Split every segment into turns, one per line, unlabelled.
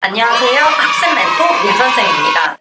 안녕하세요. 학습 멘토 민선생입니다.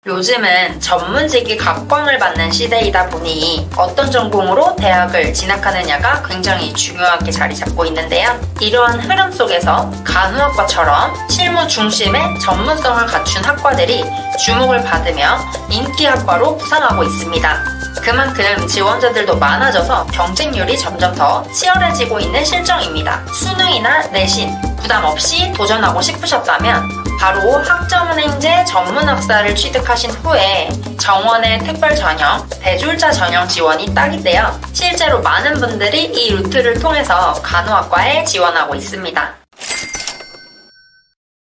요즘은 전문직이 각광을 받는 시대이다 보니 어떤 전공으로 대학을 진학하느냐가 굉장히 중요하게 자리 잡고 있는데요. 이러한 흐름 속에서 간호학과처럼 실무 중심의 전문성을 갖춘 학과들이 주목을 받으며 인기 학과로 부상하고 있습니다. 그만큼 지원자들도 많아져서 경쟁률이 점점 더 치열해지고 있는 실정입니다. 수능이나 내신 부담 없이 도전하고 싶으셨다면 바로 학점은행제 전문학사를 취득하신 후에 정원의 특별 전형, 대졸자 전형 지원이 딱인데요. 실제로 많은 분들이 이 루트를 통해서 간호학과에 지원하고 있습니다.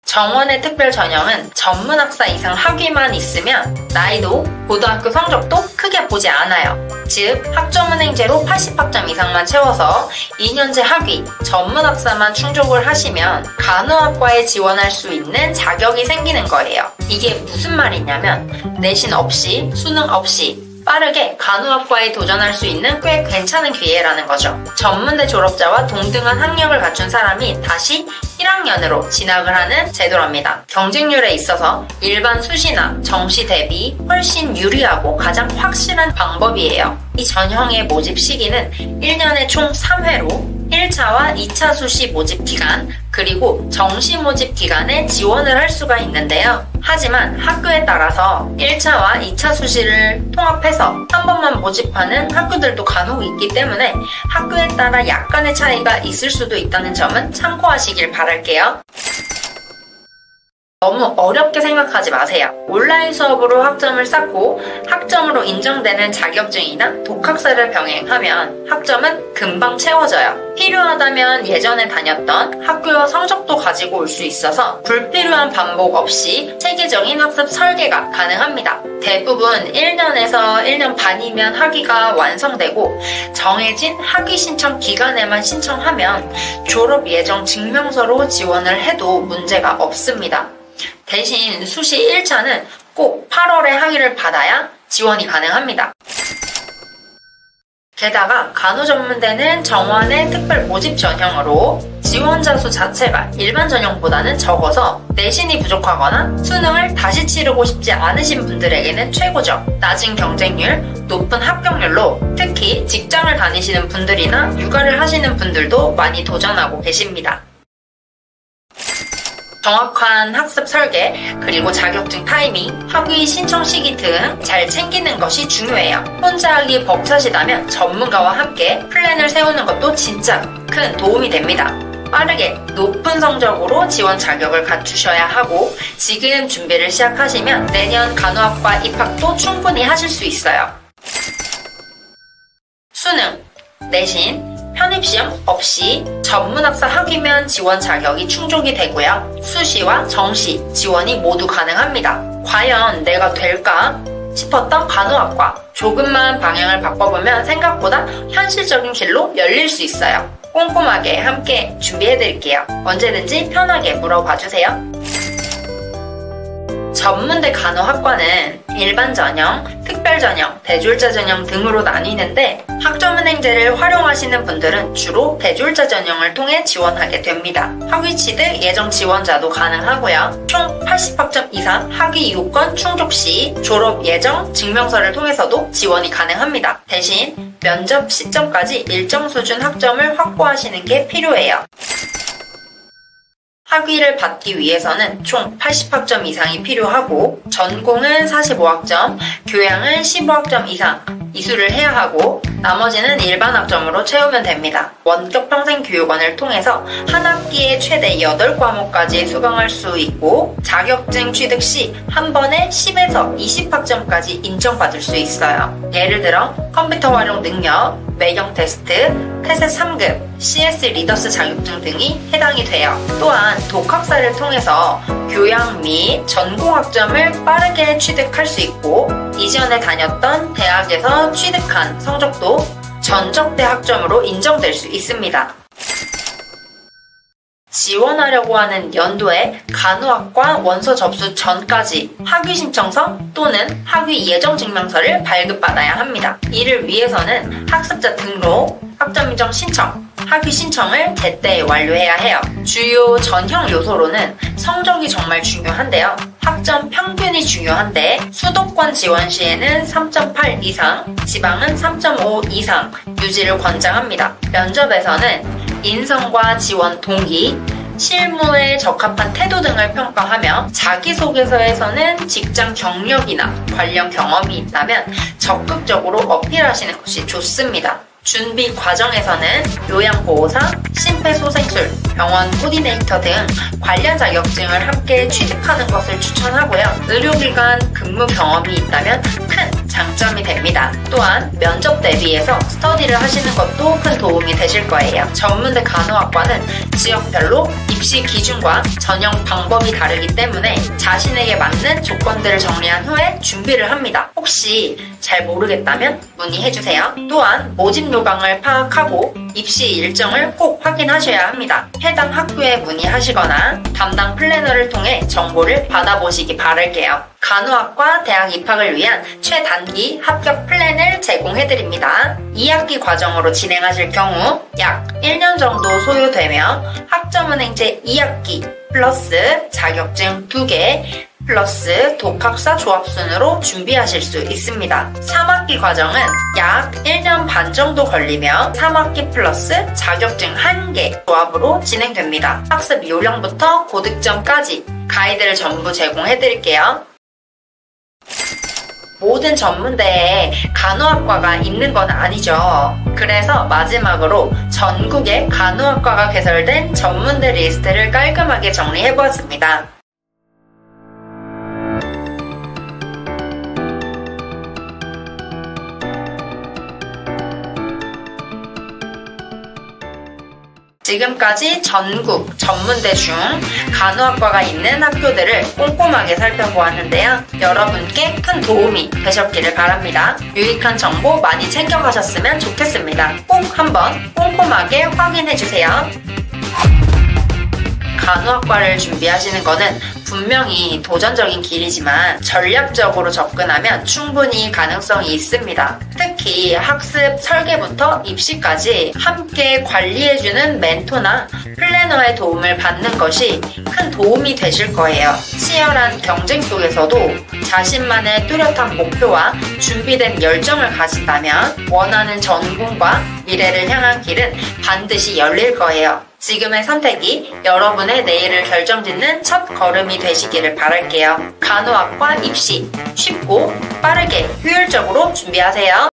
정원의 특별 전형은 전문학사 이상 학위만 있으면 나이도 고등학교 성적도 크게 보지 않아요. 즉 학점은행제로 80학점 이상만 채워서 2년제 학위, 전문학사만 충족을 하시면 간호학과에 지원할 수 있는 자격이 생기는 거예요. 이게 무슨 말이냐면 내신 없이, 수능 없이 빠르게 간호학과에 도전할 수 있는 꽤 괜찮은 기회라는 거죠. 전문대 졸업자와 동등한 학력을 갖춘 사람이 다시 1학년으로 진학을 하는 제도랍니다. 경쟁률에 있어서 일반 수시나 정시 대비 훨씬 유리하고 가장 확실한 방법이에요. 이 전형의 모집 시기는 1년에 총 3회로 1차와 2차 수시 모집 기간, 그리고 정시 모집 기간에 지원을 할 수가 있는데요. 하지만 학교에 따라서 1차와 2차 수시를 통합해서 한 번만 모집하는 학교들도 간혹 있기 때문에 학교에 따라 약간의 차이가 있을 수도 있다는 점은 참고하시길 바랄게요. 너무 어렵게 생각하지 마세요. 온라인 수업으로 학점을 쌓고 학점으로 인정되는 자격증이나 독학사를 병행하면 학점은 금방 채워져요. 필요하다면 예전에 다녔던 학교 성적도 가지고 올 수 있어서 불필요한 반복 없이 체계적인 학습 설계가 가능합니다. 대부분 1년에서 1년 반이면 학위가 완성되고 정해진 학위 신청 기간에만 신청하면 졸업 예정 증명서로 지원을 해도 문제가 없습니다. 대신 수시 1차는 꼭 8월에 학위를 받아야 지원이 가능합니다. 게다가 간호전문대는 정원의 특별 모집 전형으로 지원자 수 자체가 일반 전형보다는 적어서 내신이 부족하거나 수능을 다시 치르고 싶지 않으신 분들에게는 최고죠. 낮은 경쟁률, 높은 합격률로 특히 직장을 다니시는 분들이나 육아를 하시는 분들도 많이 도전하고 계십니다. 정확한 학습 설계, 그리고 자격증 타이밍, 학위 신청 시기 등 잘 챙기는 것이 중요해요. 혼자 하기 벅차시다면 전문가와 함께 플랜을 세우는 것도 진짜 큰 도움이 됩니다. 빠르게 높은 성적으로 지원 자격을 갖추셔야 하고 지금 준비를 시작하시면 내년 간호학과 입학도 충분히 하실 수 있어요. 수능, 내신, 편입시험 없이 전문학사 학위면 지원 자격이 충족이 되고요. 수시와 정시 지원이 모두 가능합니다. 과연 내가 될까 싶었던 간호학과, 조금만 방향을 바꿔보면 생각보다 현실적인 길로 열릴 수 있어요. 꼼꼼하게 함께 준비해드릴게요. 언제든지 편하게 물어봐주세요. 전문대 간호학과는 일반 전형, 특별 전형, 대졸자 전형 등으로 나뉘는데 학점은행제를 활용하시는 분들은 주로 대졸자 전형을 통해 지원하게 됩니다. 학위 취득 예정 지원자도 가능하고요. 총 80학점 이상 학위 요건 충족 시 졸업 예정 증명서를 통해서도 지원이 가능합니다. 대신 면접 시점까지 일정 수준 학점을 확보하시는 게 필요해요. 학위를 받기 위해서는 총 80학점 이상이 필요하고 전공은 45학점, 교양은 15학점 이상 이수를 해야 하고 나머지는 일반 학점으로 채우면 됩니다. 원격 평생교육원을 통해서 한 학기에 최대 8과목까지 수강할 수 있고 자격증 취득 시 한 번에 10에서 20학점까지 인정받을 수 있어요. 예를 들어 컴퓨터 활용 능력, 매경 테스트, 태세 3급, CS 리더스 자격증 등이 해당이 돼요. 또한 독학사를 통해서 교양 및 전공 학점을 빠르게 취득할 수 있고 이전에 다녔던 대학에서 취득한 성적도 전적대 학점으로 인정될 수 있습니다. 지원하려고 하는 연도에 간호학과 원서 접수 전까지 학위 신청서 또는 학위 예정 증명서를 발급받아야 합니다. 이를 위해서는 학습자 등록, 학점 인정 신청, 학위 신청을 제때 완료해야 해요. 주요 전형 요소로는 성적이 정말 중요한데요. 학점 평균이 중요한데 수도권 지원 시에는 3.8 이상, 지방은 3.5 이상 유지를 권장합니다. 면접에서는 인성과 지원 동기, 실무에 적합한 태도 등을 평가하며 자기소개서에서는 직장 경력이나 관련 경험이 있다면 적극적으로 어필하시는 것이 좋습니다. 준비 과정에서는 요양보호사, 심폐소생술, 병원 코디네이터 등 관련 자격증을 함께 취득하는 것을 추천하고요. 의료기관 근무 경험이 있다면 큰 장점이 됩니다. 또한 면접 대비해서 스터디를 하시는 것도 큰 도움이 되실 거예요. 전문대 간호학과는 지역별로 입시 기준과 전형 방법이 다르기 때문에 자신에게 맞는 조건들을 정리한 후에 준비를 합니다. 혹시 잘 모르겠다면 문의해주세요. 또한 모집 요강을 파악하고 입시 일정을 꼭 확인하셔야 합니다. 해당 학교에 문의하시거나 담당 플래너를 통해 정보를 받아보시기 바랄게요. 간호학과 대학 입학을 위한 최단기 합격 플랜을 제공해드립니다. 2학기 과정으로 진행하실 경우 약 1년 정도 소요되며 학점은행제 2학기 플러스 자격증 2개 플러스 독학사 조합순으로 준비하실 수 있습니다. 3학기 과정은 약 1년 반 정도 걸리며 3학기 플러스 자격증 1개 조합으로 진행됩니다. 학습 요령부터 고득점까지 가이드를 전부 제공해드릴게요. 모든 전문대에 간호학과가 있는 건 아니죠. 그래서 마지막으로 전국에 간호학과가 개설된 전문대 리스트를 깔끔하게 정리해보았습니다. 지금까지 전국 전문대 중 간호학과가 있는 학교들을 꼼꼼하게 살펴보았는데요. 여러분께 큰 도움이 되셨기를 바랍니다. 유익한 정보 많이 챙겨가셨으면 좋겠습니다. 꼭 한번 꼼꼼하게 확인해주세요. 간호학과를 준비하시는 것은 분명히 도전적인 길이지만 전략적으로 접근하면 충분히 가능성이 있습니다. 특히 학습 설계부터 입시까지 함께 관리해주는 멘토나 플래너의 도움을 받는 것이 큰 도움이 되실 거예요. 치열한 경쟁 속에서도 자신만의 뚜렷한 목표와 준비된 열정을 가진다면 원하는 전공과 미래를 향한 길은 반드시 열릴 거예요. 지금의 선택이 여러분의 내일을 결정짓는 첫 걸음이 되시기를 바랄게요. 간호학과 입시 쉽고 빠르게 효율적으로 준비하세요.